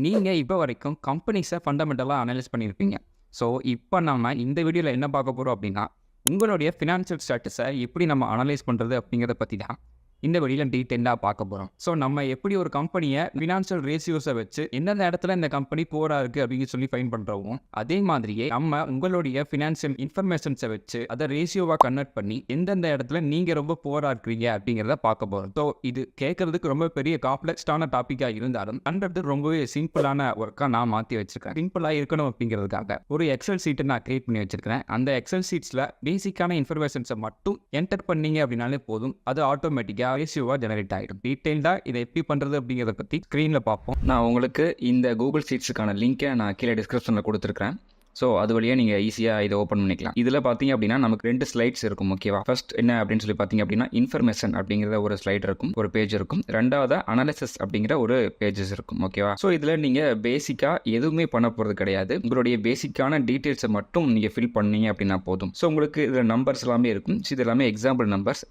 நீங்க இப்ப வரைக்கும் கம்பெனிஸ ஃபண்டமெண்டலா அனலைஸ் பண்ணியிருப்பீங்க. ஸோ, இப்ப நம்ம இந்த வீடியோல என்ன பார்க்க போறோம் அப்டின்னா, உங்களுடைய ஃபினான்ஷியல் ஸ்டேட்டஸ எப்படி நம்ம அனலைஸ் பண்றது அப்படிங்கிறத பத்தி தான் இந்த வீடியோல டீட்டெயிலா பார்க்க போறோம். ஸோ, நம்ம எப்படி ஒரு கம்பெனிய ஃபினான்ஷியல் ரேஷியோஸ வச்சு எந்தெந்த இடத்துல இந்த கம்பெனி புவரா இருக்கு அப்படின்னு சொல்லி ஃபைண்ட் பண்றோமோ, அதே மாதிரியே நம்ம உங்களுடைய ஃபினான்ஷியல் இன்ஃபர்மேஷன்ஸ வச்சு அத ரேஷியோவா கன்வெர்ட் பண்ணி எந்தெந்த இடத்துல நீங்க ரொம்ப புவரா இருக்கிறீங்க அப்படிங்கிறத பார்க்க போறோம். ஸோ, இது கேட்கறதுக்கு ரொம்ப பெரிய காம்ப்ளெக்ஸான டாபிக்கா இருந்தாலும் பண்றது ரொம்பவே சிம்பிளான ஒர்க்கா நான் மாத்தி வச்சிருக்கேன். சிம்பிளா இருக்கணும் அப்படிங்கிறதுக்காக ஒரு எக்ஸல் ஷீட் நான் கிரியேட் பண்ணி வச்சிருக்கேன். அந்த எக்ஸல் ஷீட்ஸ்ல பேசிக்கான இன்ஃபர்மேஷன்ஸை மட்டும் என்டர் பண்ணீங்க அப்படின்னாலே போதும். அது ஆட்டோமேட்டிக்கா ரேஷியோவா ஜெனரேட் ஆகிடும். டீடைல்டா இதை எப்படி பண்றது அப்படிங்கிறத பத்தி ஸ்கிரீன்ல பார்ப்போம். நான் உங்களுக்கு இந்த கூகுள் ஷீட்ஸுக்கான லிங்கை நான் கீழே டிஸ்கிரிப்ஷன்ல கொடுத்துருக்கேன். ஸோ அது வழியாக நீங்கள் ஈஸியாக இதை ஓப்பன் பண்ணிக்கலாம். இதில் பார்த்தீங்க அப்படின்னா நமக்கு 2 ஸ்லைட்ஸ் இருக்கும். ஓகேவா? ஃபர்ஸ்ட் என்ன அப்படின்னு சொல்லி பார்த்தீங்க அப்படின்னா இன்ஃபர்மேஷன் அப்படிங்கிற ஒரு ஸ்லைட் இருக்கும், ஒரு பேஜ் இருக்கும். ரெண்டாவது அனாலிசிஸ் அப்படிங்கிற ஒரு பேஜஸ் இருக்கும். ஓகேவா? ஸோ இதில் நீங்கள் பேசிக்காக எதுவுமே பண்ண போகிறது கிடையாது. உங்களுடைய பேசிக்கான டீட்டெயில்ஸை மட்டும் நீங்கள் ஃபில் பண்ணீங்க அப்படின்னா போதும். ஸோ உங்களுக்கு இதில் நம்பர்ஸ் எல்லாமே இருக்கும். இது எல்லாமே எக்ஸாம்பிள் நம்பர்ஸ்.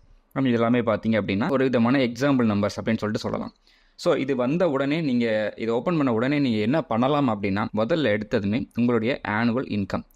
இது எல்லாமே பார்த்தீங்க அப்படின்னா ஒரு விதமான எக்ஸாம்பிள் நம்பர்ஸ் அப்படின்னு சொல்லிட்டு சொல்லலாம். ஸோ இது வந்த உடனே நீங்கள் இதை ஓப்பன் பண்ண உடனே நீங்கள் என்ன பண்ணலாம் அப்படின்னா, முதல்ல எடுத்ததுமே உங்களுடைய ஆனுவல் இன்கம்.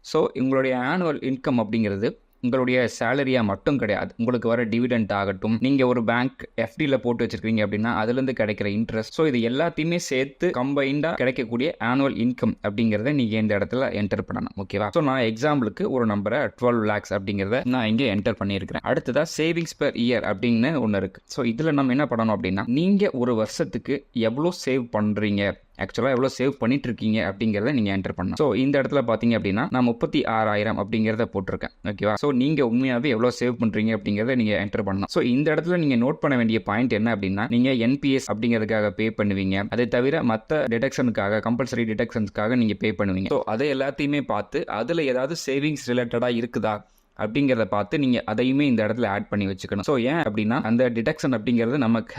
ஸோ உங்களுடைய ஆனுவல் இன்கம் அப்படிங்கிறது உங்களுடைய சேலரியாக மட்டும் கிடையாது. உங்களுக்கு வர டிவிடெண்ட் ஆகட்டும், நீங்கள் ஒரு பேங்க் எஃப்டியில் போட்டு வச்சிருக்கீங்க அப்படின்னா அதுலேருந்து கிடைக்கிற இன்ட்ரெஸ்ட், ஸோ இது எல்லாத்தையுமே சேர்த்து கம்பைண்டாக கிடைக்கக்கூடிய ஆனுவல் இன்கம் அப்படிங்கிறத நீங்கள் இந்த இடத்துல என்டர் பண்ணணும். ஓகேவா? ஸோ நான் எக்ஸாம்பிளுக்கு ஒரு நம்பரை 12 lakhs அப்படிங்கிறத நான் இங்கே என்டர் பண்ணியிருக்கிறேன். அடுத்ததாக சேவிங்ஸ் பெர் இயர் அப்படின்னு ஒன்று இருக்குது. ஸோ இதில் நம்ம என்ன பண்ணணும் அப்படின்னா, நீங்கள் ஒரு வருஷத்துக்கு எவ்வளோ சேவ் பண்ணுறீங்க, ஆக்சுவலாக எவ்வளோ சேவ் பண்ணிட்டு இருக்கீங்க அப்படிங்கிறத நீங்கள் என்டர் பண்ணணும். ஸோ இந்த இடத்துல பார்த்தீங்க அப்படின்னா நான் 36,000 அப்படிங்கிறத போட்டிருக்கேன். ஓகேவா? ஸோ நீங்கள் உண்மையாகவே எவ்வளோ சேவ் பண்ணுறீங்க அப்படிங்கிறத நீங்கள் என்டர் பண்ணணும். ஸோ இந்த இடத்துல நீங்கள் நோட் பண்ண வேண்டிய பாயிண்ட் என்ன அப்படின்னா, நீங்கள் என்பிஎஸ் அப்படிங்கிறதுக்காக பே பண்ணுவீங்க. அதை தவிர மற்ற டிடக்ஷனுக்காக, கம்பல்சரி டிடக்ஷன்ஸ்க்காக நீங்கள் பே பண்ணுவீங்க. ஸோ அதை எல்லாத்தையுமே பார்த்து அதில் ஏதாவது சேவிங்ஸ் ரிலேட்டடாக இருக்குதா அப்படிங்கிறத பார்த்து நீங்கள் அதையுமே இந்த இடத்துல ஆட் பண்ணி வச்சுக்கணும். ஸோ ஏன் அப்படின்னா, அந்த டிடக்ஷன் அப்படிங்கிறது நமக்கு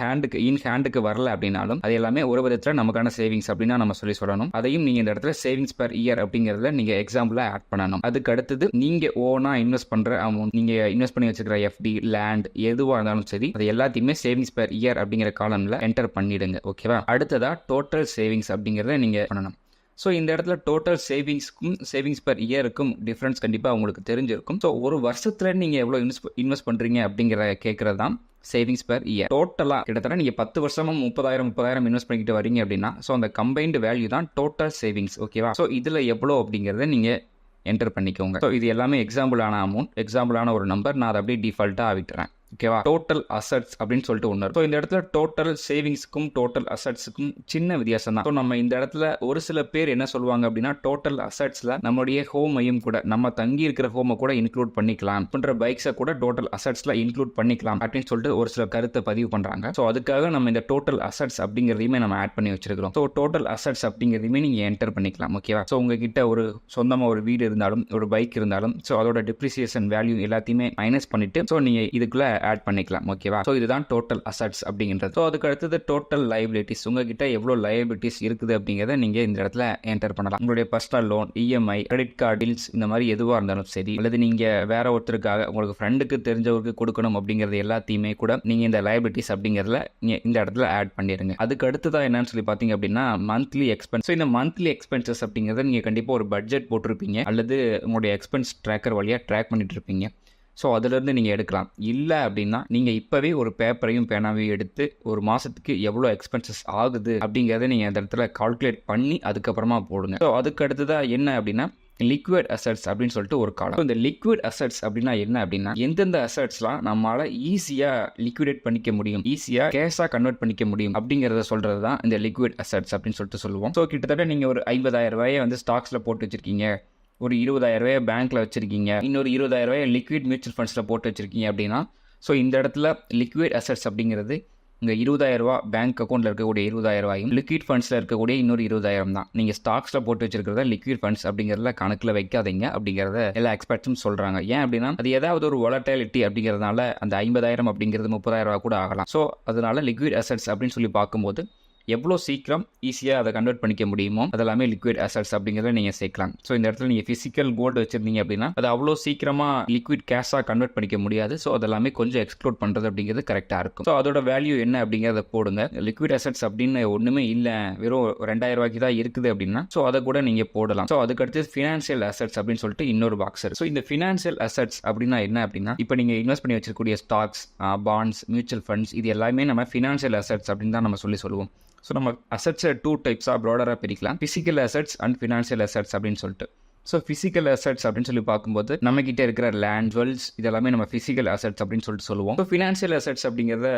ஹேண்டுக்கு வரல அப்படின்னாலும் அது எல்லாமே ஒரு விதத்தில் நமக்கான சேவிங்ஸ் அப்படின்னா நம்ம சொல்லணும். அதையும் நீங்கள் இந்த இடத்துல சேவிங்ஸ் பெர் இயர் அப்படிங்கிறத நீங்கள் எக்ஸாம்பிளாக ஆட் பண்ணணும். அதுக்கு அடுத்தது நீங்கள் ஓனா இன்வெஸ்ட் பண்ணுற அமௌண்ட், நீங்கள் இன்வெஸ்ட் பண்ணி வச்சுக்கிற எஃப்டி, லேண்ட் எதுவாக இருந்தாலும் சரி, அது எல்லாத்தையுமே சேவிங்ஸ் பெர் இயர் அப்படிங்கிற காலம்ல என்டர் பண்ணிடுங்க. ஓகேவா? அடுத்ததா டோட்டல் சேவிங்ஸ் அப்படிங்கிறத நீங்கள் பண்ணணும். ஸோ இந்த இடத்துல டோட்டல் சேவிங்ஸ்க்கும் சேவிங்ஸ் பெர் இயருக்கும் டிஃப்ரென்ஸ் கண்டிப்பாக உங்களுக்கு தெரிஞ்சிருக்கும். ஸோ ஒரு வருஷத்தில் நீங்கள் எவ்வளோ இன்வெஸ்ட் பண்ணுறீங்க அப்படிங்கிற கேட்குறது தான் சேவிங்ஸ் பெர் இயர். டோட்டலாக கிட்டத்தட்ட நீங்கள் 10 வருஷமும் 30,000 இன்வெஸ்ட் பண்ணிக்கிட்டு வரீங்க அப்படின்னா, ஸோ அந்த கம்பைன்டு வேல்யூ தான் டோட்டல் சேவிங்ஸ். ஓகேவா? ஸோ இதில் எவ்வளோ அப்படிங்கிறத நீங்கள் என்டர் பண்ணிக்கோங்க. ஸோ இது எல்லாமே எக்ஸாம்பிளான அமௌண்ட், எக்ஸாம்பிளான ஒரு நம்பர். நான் அதை அப்படியே டிஃபால்ட்டாக விட்டுறேன். ஓகேவா? டோட்டல் அசட்ஸ் அப்படின்னு சொல்லிட்டு ஒன்று. ஸோ இந்த இடத்துல டோட்டல் சேவிங்ஸ்க்கும் டோட்டல் அசட்ஸுக்கும் சின்ன வித்தியாசம் தான். ஸோ நம்ம இந்த இடத்துல ஒரு சில பேர் என்ன சொல்லுவாங்க அப்படின்னா, டோட்டல் அசட்ஸில் நம்மளுடைய ஹோமையும் கூட, நம்ம தங்கி இருக்கிற ஹோமை கூட இன்க்ளூட் பண்ணிக்கலாம், பண்ற பைக்ஸை கூட டோட்டல் அசட்ஸில் இன்க்ளூட் பண்ணிக்கலாம் அப்படின்னு சொல்லிட்டு ஒரு சில கருத்தை பதிவு பண்ணுறாங்க. ஸோ அதுக்காக நம்ம இந்த டோட்டல் அசட்ஸ் அப்படிங்கிறதையுமே நம்ம ஆட் பண்ணி வச்சிருக்கிறோம். ஸோ டோட்டல் அசட்ஸ் அப்படிங்கிறதையுமே நீங்கள் என்டர் பண்ணிக்கலாம். ஓகேவா? ஸோ உங்ககிட்ட ஒரு சொந்தமாக ஒரு வீடு இருந்தாலும், ஒரு பைக் இருந்தாலும், ஸோ அதோட டிப்ரிசியேஷன் வேல்யூ எல்லாத்தையுமே மைனஸ் பண்ணிட்டு ஸோ நீங்கள் இதுக்குள்ள ஆட் பண்ணிக்கலாம். ஓகேவா? ஸோ இதுதான் டோட்டல் அசட்ஸ் அப்படிங்கிறது. ஸோ அதுக்கு அடுத்தது டோட்டல் லைபிலிட்டிஸ். உங்ககிட்ட எவ்வளோ லைபிலிட்டிஸ் இருக்குது அப்படிங்கிறத நீங்க இந்த இடத்துல என்டர் பண்ணலாம். உங்களுடைய personal loan, EMI, credit card bills, இந்த மாதிரி எதுவாக இருந்தாலும் சரி, அல்லது நீங்க வேற ஒருத்தருக்காக உங்களுக்கு ஃப்ரெண்டுக்கு தெரிஞ்சவருக்கு கொடுக்கணும் அப்படிங்கிறது எல்லாத்தையுமே கூட நீங்க இந்த லைபிலிட்டிஸ் அப்படிங்கிறதுல இந்த இடத்துல ஆட் பண்ணிடுங்க. அதுக்கு அடுத்ததான் என்னன்னு சொல்லி பார்த்தீங்க அப்படின்னா மந்த்லி எக்ஸ்பென்ஸ். ஸோ இந்த மந்த்லி எக்ஸ்பென்சஸ் அப்படிங்கிறத நீங்க கண்டிப்பாக ஒரு பட்ஜெட் போட்டிருப்பீங்க, அல்லது உங்களுடைய எக்ஸ்பென்ஸ் ட்ராக்கர் வழியாக ட்ராக் பண்ணிட்டு இருப்பீங்க. ஸோ அதிலேருந்து நீங்கள் எடுக்கலாம். இல்லை அப்படின்னா நீங்கள் இப்போவே ஒரு பேப்பரையும் பேனாவையும் எடுத்து ஒரு மாதத்துக்கு எவ்வளோ எக்ஸ்பென்சஸ் ஆகுது அப்படிங்கிறத நீங்கள் அந்த இடத்துல கால்குலேட் பண்ணி அதுக்கப்புறமா போடுங்க. ஸோ அதுக்கு அடுத்ததாக என்ன அப்படின்னா லிக்விட் அசட்ஸ் அப்படின்னு சொல்லிட்டு ஒரு காலம். இந்த லிக்விட் அசட்ஸ் அப்படின்னா என்ன அப்படின்னா, எந்தெந்த அசட்ஸ்லாம் நம்மளால ஈஸியாக லிக்விடேட் பண்ணிக்க முடியும், ஈஸியாக கேஷாக கன்வெர்ட் பண்ணிக்க முடியும் அப்படிங்கிறத சொல்கிறது தான் இந்த லிக்விட் அசட்ஸ் அப்படின்னு சொல்லிட்டு சொல்லுவோம். ஸோ கிட்டத்தட்ட நீங்கள் ஒரு 50,000 வந்து ஸ்டாக்ஸில் போட்டு வச்சிருக்கீங்க, ஒரு 20,000 பேங்க்ல வச்சிருக்கீங்க, இன்னொரு 20,000 லிக்விட் மியூச்சுவல் ஃபண்ட்ஸில் போட்டு வச்சிருக்கீங்க அப்படின்னா, ஸோ இந்த இடத்துல லிக்விட் அசட்ஸ் அப்படிங்கிறது இங்கே 20,000 பேங்க் அக்கௌண்ட்டில் இருக்கக்கூடிய 20,000, லிக்விட் ஃபண்ட்ஸில் இருக்கக்கூடிய இன்னொரு 20,000 தான். நீங்கள் ஸ்டாக்ஸில் போட்டு வச்சிருக்கிறத லிக்விட் ஃபண்ட்ஸ் அப்படிங்கிறதுல கணக்கில் வைக்காதீங்க அப்படிங்கிறத எல்லா எக்ஸ்பர்ட்ஸும் சொல்கிறாங்க. ஏன் அப்படின்னா, அது ஏதாவது ஒரு வொலட்டிலிட்டி அப்படிங்கிறதுனால அந்த 50,000 அப்படிங்கிறது 30,000 கூட ஆகலாம். ஸோ அதனால லிக்விட் அசட்ஸ் அப்படின்னு சொல்லி பார்க்கும்போது எவ்வளோ சீக்கிரம் ஈஸியாக அதை கன்வெர்ட் பண்ணிக்க முடியுமோ அதெல்லாமே லிக்விட் அசட்ஸ் அப்படிங்கிறத நீங்கள் சேர்க்கலாம். ஸோ இந்த இடத்துல நீங்கள் ஃபிசிக்கல் கோல்டு வச்சிருந்தீங்க அப்படின்னா அது அவ்வளோ சீக்கிரமாக லிக்விட் கேஷாக கன்வெர்ட் பண்ணிக்க முடியாது. ஸோ அதெல்லாமே கொஞ்சம் எக்ஸ்க்ளூட் பண்ணுறது அப்படிங்கிறது கரெக்டாக இருக்கும். ஸோ அதோட வேல்யூ என்ன அப்படிங்கிறத போடுங்க. லிக்விட் அசட்ஸ் அப்படின்னு ஒன்றுமே இல்லை, வெறும் 2000 ரூபாய்க்கு தான் இருக்குது அப்படின்னா ஸோ அதை கூட நீங்கள் போடலாம். ஸோ அதுக்கடுத்து ஃபினான்ஷியல் அசட்ஸ் அப்படின்னு சொல்லிட்டு இன்னொரு பாக்ஸ் இருக்கு. ஸோ இந்த ஃபினான்ஷியல் அசட்ஸ் அப்படின்னா என்ன அப்படின்னா இப்போ நீங்கள் இன்வெஸ்ட் பண்ணி வச்சிருக்கக்கூடிய ஸ்டாக்ஸ், பாண்ட்ஸ், மியூச்சுவல் ஃபண்ட்ஸ் இது எல்லாமே நம்ம ஃபினான்ஷியல் அசட்ஸ் அப்படின்னு தான் நம்ம சொல்லுவோம். ஸோ நம்ம அசட்ஸை 2 டைப்ஸாக ப்ராடராக பிரிக்கலாம், physical assets and financial assets அப்படின்னு சொல்லிட்டு. ஸோ ஃபிசிக்கல் அசட்ஸ் அப்படின்னு சொல்லி பார்க்கும்போது நம்மகிட்ட இருக்கிற லேண்ட், ஜுவல்ஸ் இதெல்லாமே நம்ம ஃபிசிக்கல் அசட்ஸ் அப்படின்னு சொல்லிட்டு சொல்லுவோம். ஸோ ஃபினான்ஷியல் அசட்ஸ் அப்படிங்கிறத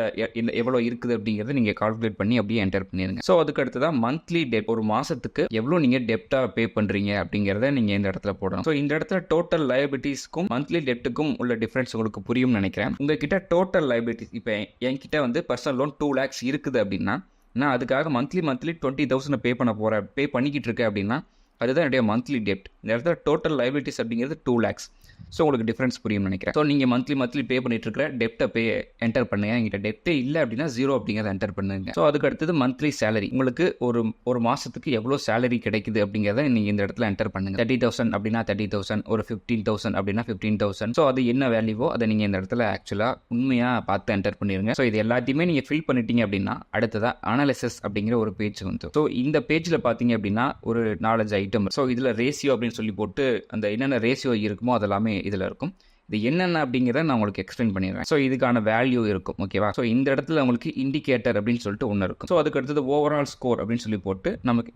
எவ்வளோ இருக்குது அப்படிங்கிறத நீங்கள் கால்குலேட் பண்ணி அப்படியே என்டர் பண்ணிடுங்க. ஸோ அதுக்கு அடுத்து தான் மந்த்லி டெப்ட், ஒரு மாதத்துக்கு எவ்வளோ நீங்கள் டெப்டாக பே பண்ணுறீங்க அப்படிங்கிறத நீங்கள் இந்த இடத்துல போடணும். ஸோ இந்த இடத்துல டோட்டல் லைபிலிட்டிஸ்க்கும் மந்த்லி டெப்ட்டுக்கும் உள்ள டிஃப்ரென்ஸ் உங்களுக்கு புரியும்னு நினைக்கிறேன். உங்ககிட்ட டோட்டல் லைபிலிட்டிஸ் இப்போ என்கிட்ட வந்து பர்சனல் லோன் 2 lakhs இருக்குது அப்படின்னா நான் அதுக்காக மந்த்லி 20,000 பே பண்ணிக்கிட்டு இருக்கேன் அப்படின்னா அதுதான் என்னுடைய மந்த்லி டெப்ட். இந்த இடத்துல டோட்டல் லைபிலிட்டிஸ் அப்படிங்கிறது 2 lakhs. ஸோ உங்களுக்கு டிஃப்ரென்ஸ் புரியும் நினைக்கிறேன். ஸோ நீங்கள் மந்த்லி பே பண்ணிட்டு இருக்கிற டெப்ட்டை என்டர் பண்ணுங்க. எங்கிட்ட டெப்ட்டே இல்லை அப்படின்னா 0 அப்படிங்கிறத என்டர் பண்ணுங்க. ஸோ அதுக்கு அடுத்தது மந்த்லி சேலரி, உங்களுக்கு ஒரு மாதத்துக்கு எவ்வளோ சேலரி கிடைக்குது அப்படிங்கிறத நீங்கள் இந்த இடத்துல என்டர் பண்ணுங்க. 30,000 அப்படின்னா 30,000, ஒரு 15,000 அப்படின்னா 15,000. ஸோ அது என்ன வேல்யூவோ அதை நீங்கள் இந்த இடத்துல ஆக்சுவலாக உண்மையாக பார்த்து என்டர் பண்ணிடுங்க. ஸோ இது எல்லாத்தையுமே நீங்கள் ஃபில் பண்ணிட்டீங்க அப்படின்னா அடுத்ததாக அனாலிசிஸ் அப்படிங்கிற ஒரு பேஜ் வந்து. ஸோ இந்த பேஜில் பார்த்தீங்க அப்படின்னா ஒரு 4-5 ஐட்டம். ஸோ இதில் ரேஷியோ அப்படின்னு சொல்லி போட்டு அந்த என்னென்ன ரேஷியோ இருக்குமோ அதெல்லாமே இதில் இருக்கும். இது என்னென்ன அப்படிங்கிறத நான் உங்களுக்கு எக்ஸ்பிளைன் பண்ணிடுறேன். ஸோ இதுக்கான வேல்யூ இருக்கும், ஓகேவா. ஸோ இந்த இடத்துல உங்களுக்கு இண்டிகேட்டர் அப்படின்னு சொல்லிட்டு ஒன்று இருக்கும். ஸோ அதுக்கு அடுத்தது ஓவரால் ஸ்கோர் அப்படின்னு சொல்லி போட்டு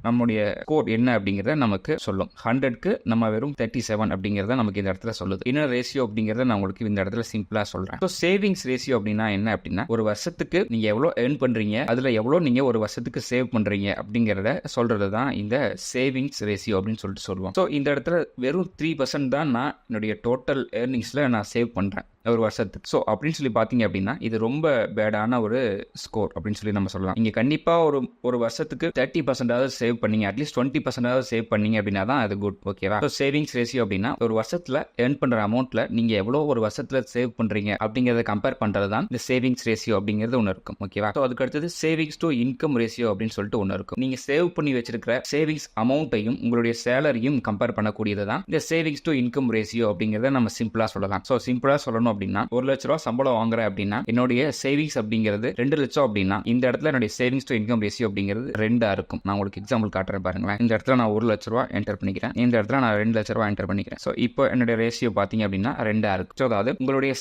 நம்முடைய ஸ்கோர் என்ன அப்படிங்கிறத நமக்கு சொல்லும். 100க்கு நம்ம வெறும் 37 அப்படிங்கிறத நமக்கு இந்த இடத்துல சொல்லுது. என்ன ரேஷியோ அப்படிங்கிறத நான் உங்களுக்கு இந்த இடத்துல சிம்பிளா சொல்றேன். ஸோ சேவிங்ஸ் ரேஷியோ அப்படின்னா என்ன அப்படின்னா ஒரு வருஷத்துக்கு நீங்க எவ்வளோ ஏர்ன் பண்றீங்க, அதுல எவ்வளோ நீங்க ஒரு வருஷத்துக்கு சேவ் பண்றீங்க அப்படிங்கிறத சொல்றது தான் இந்த சேவிங்ஸ் ரேஷியோ அப்படின்னு சொல்லிட்டு சொல்லுவோம். ஸோ இந்த இடத்துல வெறும் 3% தான் நான் என்னுடைய டோட்டல் ஏர்னிங்ஸ்ல நான் சேவ் பண்றேன் ஒரு வருஷத்துக்கு. ஸோ அப்படின்னு சொல்லி பார்த்தீங்க அப்படின்னா இது ரொம்ப பேடான ஒரு ஸ்கோர் அப்படின்னு சொல்லி நம்ம சொல்லலாம். நீங்கள் கண்டிப்பாக ஒரு வருஷத்துக்கு 30% சேவ் பண்ணீங்க, அட்லீஸ்ட் 20% சேவ் பண்ணீங்க அப்படின்னா தான் அது குட், ஓகேவா. ஸோ சேவிங்ஸ் ரேஷியோ அப்படின்னா ஒரு வருஷத்தில் ஏர்ன் பண்ணுற அமௌண்ட்டில் நீங்கள் எவ்வளோ ஒரு வருஷத்தில் சேவ் பண்ணுறீங்க அப்படிங்கிறத கம்பேர் பண்ணுறது தான் இந்த சேவிங்ஸ் ரேஷியோ அப்படிங்கிறது ஒன்று இருக்கும், ஓகேவா. ஸோ அதுக்கு அடுத்தது சேவிங்ஸ் டு இன்கம் ரேஷியோ அப்படின்னு சொல்லிட்டு ஒன்று இருக்கும். நீங்கள் சேவ் பண்ணி வச்சிருக்கிற சேவிங்ஸ் அமௌண்ட்டையும் உங்களுடைய சேலரியும் கம்பேர் பண்ணக்கூடியது தான் இந்த சேவிங்ஸ் டு இன்கம் ரேஷியோ அப்படிங்கிறத நம்ம சிம்பிளாக சொல்லலாம். ஸோ சிம்பிளாக சொல்லணும் அப்படின்னா 1 லட்ச ரூபா சம்பளம் வாங்குறேன் அப்படின்னா என்னுடைய சேவிங்ஸ் அப்படிங்கிறது 2 லட்சம் அப்படின்னா இந்த இடத்துல என்னுடைய சேவிங்ஸ் டு இன்கம் ரேஷியோ அப்படிங்கிறது 2 இருக்கும். நான் உங்களுக்கு எக்ஸாம்பிள் காட்டுறேன் பாருங்களேன். இந்த இடத்துல நான் 1 லட்ச ரூபா என்டர் பண்ணிக்கிறேன், இந்த இடத்துல நான் 2 லட்ச ரூபா என்டர் பண்ணிக்கிறேன். ஸோ இப்போ என்னுடைய ரேஷியோ பார்த்தீங்க அப்படின்னா 2 இருக்கு. ஸோ அதாவது உங்களுடைய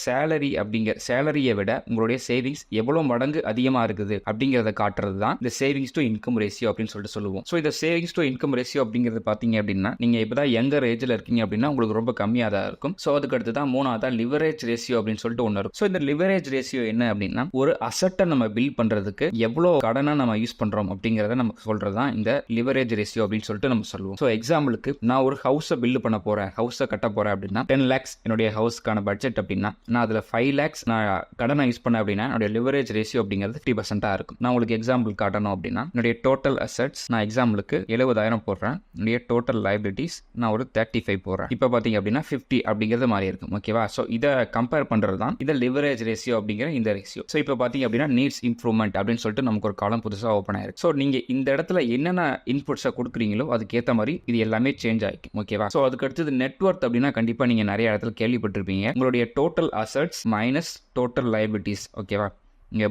சேலரியை விட உங்களுடைய சேவிங்ஸ் எவ்வளவு மடங்கு அதிகமாக இருக்குது அப்படிங்கிறத காட்டுறது தான் இந்த சேவிங்ஸ் டு இன்கம் ரேஷியோ அப்படின்னு சொல்லிட்டு சொல்லுவோம். ஸோ இந்த சேவிங்ஸ் டு இன்கம் ரேஷியோ அப்படிங்கிறது பார்த்தீங்க அப்படின்னா நீங்க இப்பதான் யங்கர் ஏஜ்ல இருக்கீங்க அப்படின்னா உங்களுக்கு ரொம்ப கம்மியாக தான் இருக்கும். ஸோ அதுக்கு அடுத்து தான் 3ஆவதா லிவரேஜ் ரேஷியோ அப்படின்னு சொல்லிட்டு ஒன்று இருக்கும். ஸோ இந்த லிவரேஜ் ரேஷியோ என்ன அப்படின்னா ஒரு அசட்டை நம்ம பில்ட் பண்றதுக்கு எவ்வளோ கடனை நம்ம யூஸ் பண்றோம் அப்படிங்கிறத நமக்கு சொல்றதுதான் இந்த லிவரேஜ் ரேஷியோ அப்படின்னு சொல்லிட்டு நம்ம சொல்லுவோம். ஸோ எக்ஸாம்பிளுக்கு நான் ஒரு ஹவுஸை பில்ட் பண்ண போறேன், ஹவுஸை கட்ட போறேன் அப்படின்னா 10 lakhs என்னுடைய ஹவுஸ்க்கான பட்ஜெட் அப்படின்னா நான் அதில் 5 lakhs நான் கடனை யூஸ் பண்ண அப்படின்னா என்னுடைய லிவரேஜ் ரேஷியோ அப்படிங்கிறது 50% இருக்கும். நான் உங்களுக்கு எக்ஸாம்பிள் காட்டணும் அப்படின்னா என்னுடைய டோட்டல் அசட்ஸ் நான் எக்ஸாம்பிளுக்கு 70,000 போடுறேன், என்னுடைய டோட்டல் லைபிலிட்டிஸ் நான் ஒரு 35 போடுறேன். இப்போ பார்த்தீங்க அப்படின்னா 50 அப்படிங்கிறது மாதிரி இருக்கும், ஓகேவா. ஸோ இதை கம்பேர் பண்றது தான் இந்த லிவரேஜ் ரேஷியோ அப்படிங்கிற இந்த ரேஷியோ. ஸோ இப்போ பார்த்தீங்க அப்படின்னா நீட்ஸ் இம்ப்ரூவ்மெண்ட் அப்படின்னு சொல்லிட்டு நமக்கு ஒரு காலம் புதுசாக ஓப்பன் ஆயிருக்கு. ஸோ நீங்கள் இந்த இடத்துல என்னென்ன இன்புட்ஸை கொடுக்குறீங்களோ அதுக்கேற்ற மாதிரி இது எல்லாமே சேஞ்ச் ஆகிக்கும், ஓகேவா. ஸோ அதுக்கு அடுத்தது நெட்வொர்த் அப்படின்னா கண்டிப்பாக நீங்கள் நிறைய இடத்துல கேள்விப்பட்டிருப்பீங்க. உங்களுடைய total assets minus total liabilities, ஓகேவா. இங்கே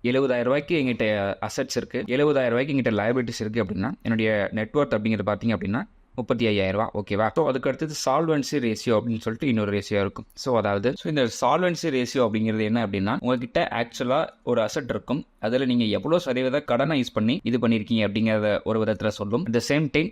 70,000 ரூபாய்க்கு எங்கிட்ட அசட்ஸ் இருக்கு, 70,000 ரூபாய்க்கு எங்கிட்ட லைபிலிட்டிஸ் இருக்கு அப்படின்னா என்னுடைய நெட்வொர்த் அப்படிங்கிறது பார்த்தீங்க அப்படின்னா 35,000 ரூபா, ஓகேவா. ஸோ அதுக்கு அடுத்தது சால்வன்சி ரேஷியோ அப்படின்னு சொல்லிட்டு இன்னொரு ரேஷியோ இருக்கும். ஸோ அதாவது இந்த சால்வன்சி ரேஷியோ அப்படிங்கிறது என்ன அப்படின்னா உங்ககிட்ட ஆக்சுவலா ஒரு அசட் இருக்கும், அதில் நீங்கள் எவ்வளோ சதவீத கடனை யூஸ் பண்ணி இது பண்ணியிருக்கீங்க அப்படிங்கிறத ஒரு விதத்தில் சொல்லும். இந்த சேம் டைம்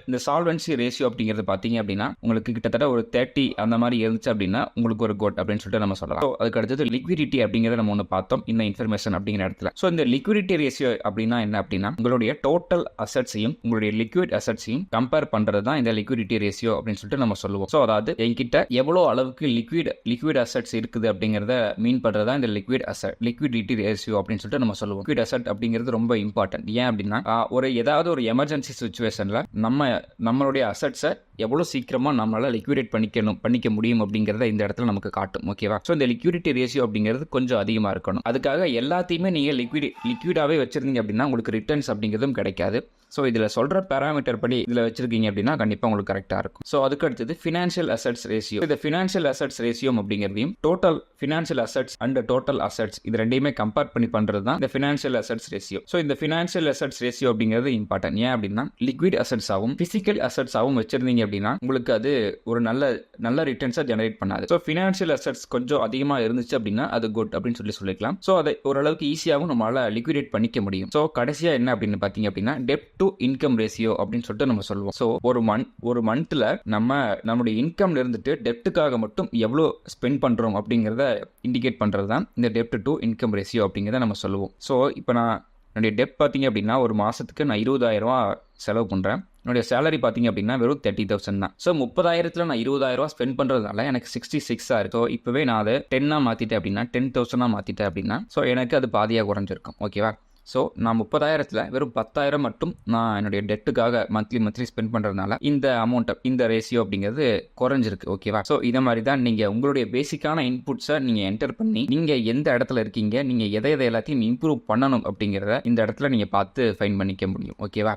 இந்த சால்வன்சி ரேஷியோ அப்படிங்கிறது பார்த்தீங்க அப்படின்னா உங்களுக்கு கிட்டத்தட்ட ஒரு 30 அந்த மாதிரி இருந்துச்சு அப்படின்னா உங்களுக்கு ஒரு குட் அப்படின்னு சொல்லிட்டு நம்ம சொல்லலாம். ஸோ அதுக்கு அடுத்தது லிக்விடிட்டி அப்படிங்கிறத நம்ம ஒன்று பார்த்தோம் இந்த இன்ஃபர்மேஷன் அப்படிங்கிற இடத்துல. ஸோ இந்த லிக்விடிட்டி ரேஷியோ அப்படின்னா என்ன அப்படின்னா உங்களுடைய டோட்டல் அசட்ஸையும் உங்களுடைய லிக்விட் அசட்ஸையும் கம்பேர் பண்ணுறது தான் இந்த லிக்விடிட்டி ரேஷியோ அப்படின்னு சொல்லிட்டு நம்ம சொல்லுவோம். ஸோ அதாவது என்கிட்ட எவ்வளோ அளவுக்கு லிக்விட் அசட்ஸ் இருக்குது அப்படிங்கிறத மீன் பண்ணுறது தான் இந்த லிக்விடிட்டி ரேஷியோ அப்படின்னு சொல்லிட்டு நம்ம சொல்லுவோம். லிக்விட் அசெட் அப்படிங்கிறது ரொம்ப இம்பார்ட்டன்ட். ஏன் அப்படின்னா ஏதாவது ஒரு எமர்ஜென்சி சுச்சுவேஷன்ல நம்மளுடைய அசெட்ஸை எவ்வளோ சீக்கிரமா நம்மளால லிக்விடேட் பண்ணிக்க முடியும் அப்படிங்கிறத இந்த இடத்துல நமக்கு காட்டும். ஓகேவா? ஸோ இந்த லிக்விடிட்டி ரேஷியோ அப்படிங்கிறது கொஞ்சம் அதிகமாக இருக்கணும். அதுக்காக எல்லாத்தையுமே நீங்கள் லிக்விடாகவே வச்சிருந்தீங்க அப்படின்னா உங்களுக்கு ரிட்டர்ன்ஸ் அப்படிங்கிறதும் கிடைக்காது. ஸோ இதில் சொல்கிற பேராமீட்டர் படி இதில் வச்சிருக்கீங்க அப்படின்னா கண்டிப்பாக உங்களுக்கு கரெக்டாக இருக்கும். ஸோ அதுக்கு அடுத்தது ஃபினான்ஷியல் அசெட்ஸ் ரேஷியோ. இந்த ஃபினான்ஷியல் அசெட்ஸ் ரேஷியோ அப்படிங்கிறதையும் total financial assets and total assets இது ரெண்டையுமே கம்பேர் பண்ணி பண்ணுறது தான் இந்த ஃபினான்ஷியல் அசெட்ஸ் ரேஷியோ. ஸோ இந்த ஃபினான்ஷியல் அசெட்ஸ் ரேஷியோ அப்படிங்கிறது இம்பார்ட்டன்ட். ஏன் அப்படின்னா லிக்விட் அசெட்ஸாகவும் ஃபிசிக்கல் அசெட்ஸாகவும் வச்சிருந்தீங்க அப்படின்னா உங்களுக்கு அது ஒரு நல்ல ரிட்டர்ன்ஸை ஜெனரேட் பண்ணாது. ஸோ ஃபினான்ஷியல் அசெட்ஸ் கொஞ்சம் அதிகமாக இருந்துச்சு அப்படின்னா அது குட் அப்படின்னு சொல்லிக்கலாம். ஸோ அதை ஓரளவுக்கு ஈஸியாகவும் நம்மளால லிக்விடேட் பண்ணிக்க முடியும். ஸோ கடைசியாக என்ன அப்படின்னு பார்த்தீங்க அப்படின்னா டெப்ட் டு இன்கம் ரேஷியோ அப்படின்னு சொல்லிட்டு நம்ம சொல்லுவோம். ஸோ ஒரு மந்த்ல நம்மளுடைய இன்கம்ல இருந்துட்டு டெப்ட்டுக்காக மட்டும் எவ்வளோ ஸ்பெண்ட் பண்றோம் அப்படிங்கிறத இண்டிகேட் பண்றது தான் இந்த டெப்ட் டு இன்கம் ரேஷியோ அப்படிங்கிறத நம்ம சொல்லுவோம். ஸோ இப்போ என்னுடைய டெப்ட் பார்த்தீங்க அப்படின்னா ஒரு மாசத்துக்கு நான் 20,000 செலவு பண்றேன். என்னுடைய சேலரி பார்த்தீங்க அப்படின்னா வெறும் 30,000 தான். ஸோ 30,000 நான் 20,000 ஸ்பெண்ட் பண்றதுனால எனக்கு 66 இருக்கு. ஸோ இப்பவே நான் அதை 10 மாத்திட்டேன் அப்படின்னா 10,000 மாத்திட்டேன் அப்படின்னா ஸோ எனக்கு அது பாதியாக குறைஞ்சிருக்கும். ஓகேவா? ஸோ நான் 30,000 வெறும் 10,000 மட்டும் நான் என்னுடைய டெட்டுக்காக மந்த்லி ஸ்பெண்ட் பண்ணுறதுனால இந்த ரேஷியோ அப்படிங்கிறது குறைஞ்சிருக்கு. ஓகேவா? ஸோ இதை மாதிரி தான் நீங்கள் உங்களுடைய பேசிக்கான இன்புட்ஸை நீங்கள் என்டர் பண்ணி நீங்கள் எந்த இடத்துல இருக்கீங்க, நீங்கள் எதை எல்லாத்தையும் இம்ப்ரூவ் பண்ணணும் அப்படிங்கிறத இந்த இடத்துல நீங்கள் பார்த்து ஃபைன் பண்ணிக்க முடியும். ஓகேவா?